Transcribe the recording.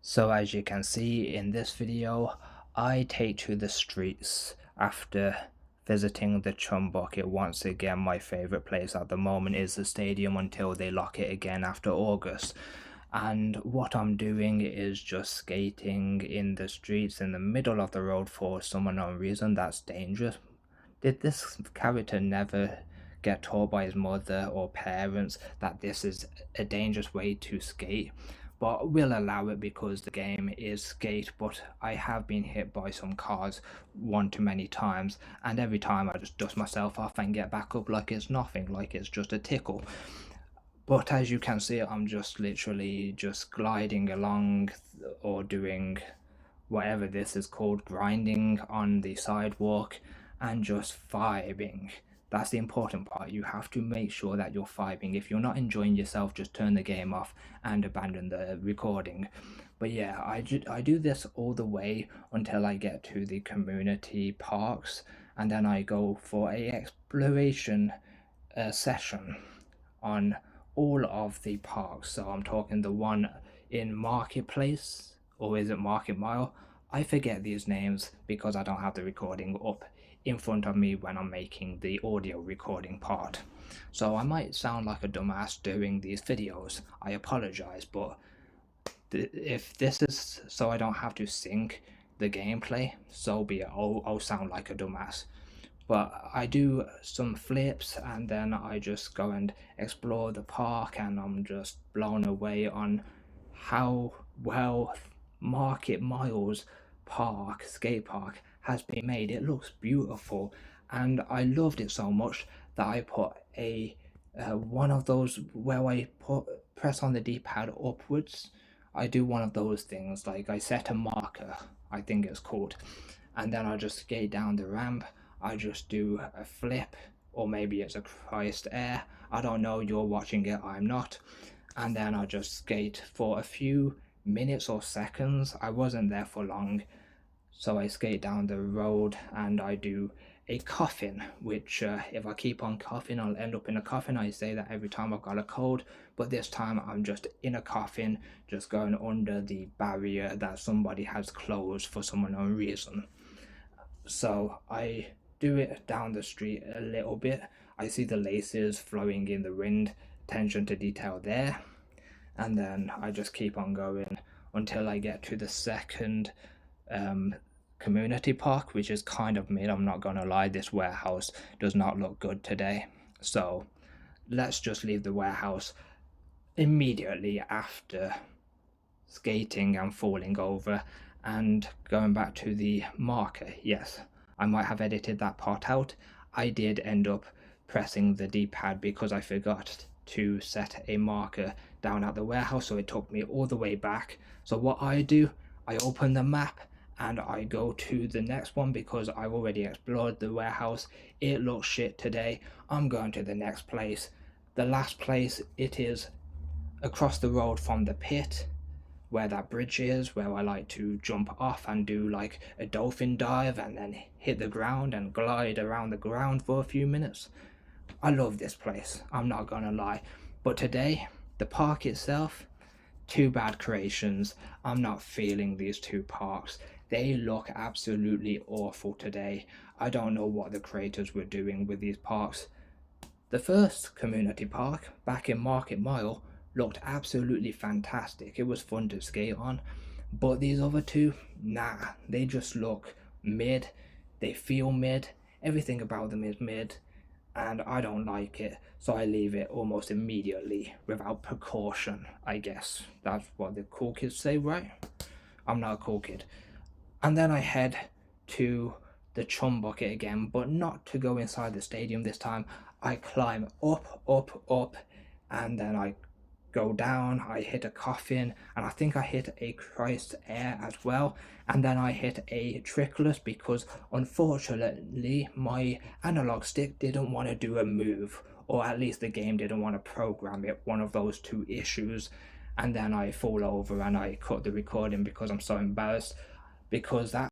So as you can see in this video, I take to the streets after visiting the Chum Bucket once again. My favourite place at the moment is the stadium until they lock it again after August. And what I'm doing is just skating in the streets in the middle of the road for some unknown reason. That's dangerous. Did this character never get taught by his mother or parents that this is a dangerous way to skate? But we'll allow it because the game is skate. But I have been hit by some cars one too many times, and every time I just dust myself off and get back up like it's nothing, like it's just a tickle. But as you can see, I'm just literally just gliding along or doing whatever this is called, grinding on the sidewalk and just vibing. That's the important part. You have to make sure that you're vibing. If you're not enjoying yourself, just turn the game off and abandon the recording. But yeah, I do this all the way until I get to the community parks, and then I go for a exploration session on all of the parks. So I'm talking the one in Marketplace, or is it Market Mile? I forget these names because I don't have the recording up in front of me when I'm making the audio recording part. So I might sound like a dumbass doing these videos. I apologize, but if this is so I don't have to sync the gameplay, so be it. I'll sound like a dumbass. But I do some flips and then I just go and explore the park, and I'm just blown away on how well Market Miles Park, skate park, has been made. It looks beautiful, and I loved it so much that I put a one of those where I press on the D-pad upwards. I do one of those things, like I set a marker, I think it's called, and then I just skate down the ramp. I just do a flip, or maybe it's a Christ air. I don't know, you're watching it, I'm not. And then I just skate for a few minutes or seconds. I wasn't there for long. So I skate down the road and I do a coffin, which if I keep on coughing, I'll end up in a coffin. I say that every time I've got a cold, but this time I'm just in a coffin, just going under the barrier that somebody has closed for some unknown reason. So I do it down the street a little bit. I see the laces flowing in the wind, attention to detail there. And then I just keep on going until I get to the second community park, which is kind of mid. I'm not gonna lie, this warehouse does not look good today. So let's just leave the warehouse immediately after skating and falling over and going back to the marker. Yes, I might have edited that part out. I did end up pressing the D-pad because I forgot to set a marker down at the warehouse, so it took me all the way back. So what I do, I open the map and I go to the next one because I've already explored the warehouse. It looks shit today. I'm going to the next place. The last place, it is across the road from the pit where that bridge is, where I like to jump off and do like a dolphin dive and then hit the ground and glide around the ground for a few minutes. I love this place, I'm not gonna lie. But today, the park itself, two bad creations. I'm not feeling these two parks. They look absolutely awful today. I don't know what the creators were doing with these parks. The first community park, back in Market Mile, looked absolutely fantastic. It was fun to skate on. But these other two, nah, they just look mid. They feel mid. Everything about them is mid. And I don't like it. So I leave it almost immediately without precaution, I guess. That's what the cool kids say, right? I'm not a cool kid. And then I head to the Chum Bucket again, but not to go inside the stadium this time. I climb up, and then I go down. I hit a coffin, and I think I hit a Christ air as well. And then I hit a trickless because unfortunately my analog stick didn't want to do a move, or at least the game didn't want to program it, one of those two issues. And then I fall over and I cut the recording because I'm so embarrassed, because that